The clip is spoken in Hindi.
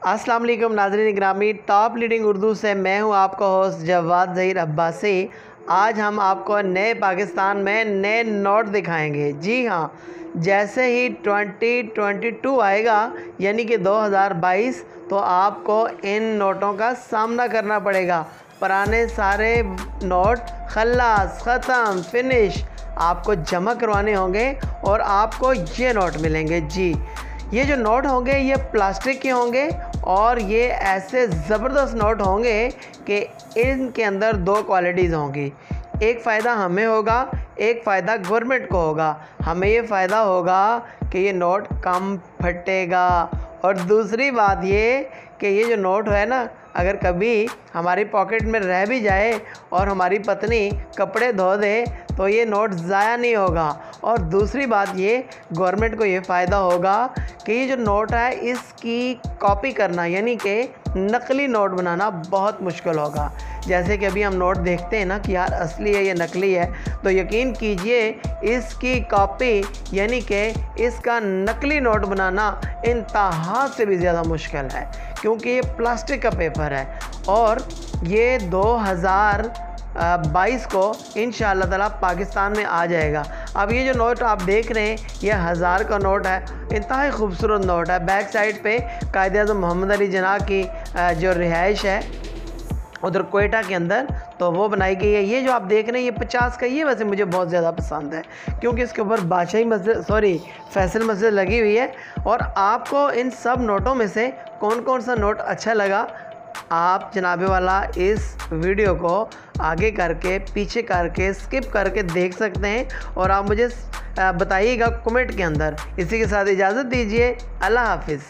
अस्सलाम वालेकुम नाज़रीन ग्रामी, टॉप लीडिंग उर्दू से मैं हूं आपका होस्ट जवाद ज़हीर अब्बासी। आज हम आपको नए पाकिस्तान में नए नोट दिखाएंगे। जी हाँ, जैसे ही 2022 आएगा यानी कि 2022, तो आपको इन नोटों का सामना करना पड़ेगा। पुराने सारे नोट खल्लास, ख़त्म, फिनिश आपको जमा करवाने होंगे और आपको ये नोट मिलेंगे। जी, ये जो नोट होंगे ये प्लास्टिक के होंगे और ये ऐसे ज़बरदस्त नोट होंगे कि इनके अंदर दो क्वालिटीज़ होंगी। एक फ़ायदा हमें होगा, एक फ़ायदा गवर्नमेंट को होगा। हमें ये फ़ायदा होगा कि ये नोट कम फटेगा, और दूसरी बात ये कि ये जो नोट है ना, अगर कभी हमारी पॉकेट में रह भी जाए और हमारी पत्नी कपड़े धो दे तो ये नोट ज़ाया नहीं होगा। और दूसरी बात ये, गवर्नमेंट को ये फ़ायदा होगा कि ये जो नोट है इसकी कॉपी करना यानी कि नकली नोट बनाना बहुत मुश्किल होगा। जैसे कि अभी हम नोट देखते हैं ना कि यार असली है या नकली है, तो यकीन कीजिए इसकी कॉपी यानी कि इसका नकली नोट बनाना इंतहा से भी ज़्यादा मुश्किल है, क्योंकि ये प्लास्टिक का पेपर है। और ये 2022 को इंशाअल्लाह ताला पाकिस्तान में आ जाएगा। अब ये जो नोट आप देख रहे हैं ये 1000 का नोट है, इंतहाई खूबसूरत नोट है। बैक साइड पे कायद-ए-आज़म मोहम्मद अली जिन्ना की जो रिहाइश है उधर कोयटा के अंदर, तो वो बनाई गई है। ये जो आप देख रहे हैं ये 50 का, ये वैसे मुझे बहुत ज़्यादा पसंद है क्योंकि इसके ऊपर बादशाही मस्जिद फैसल मस्जिद लगी हुई है। और आपको इन सब नोटों में से कौन कौन सा नोट अच्छा लगा, आप जनाबे वाला इस वीडियो को आगे करके पीछे करके स्किप करके देख सकते हैं और आप मुझे बताइएगा कमेंट के अंदर। इसी के साथ इजाज़त दीजिए, अल्लाह हाफिज़।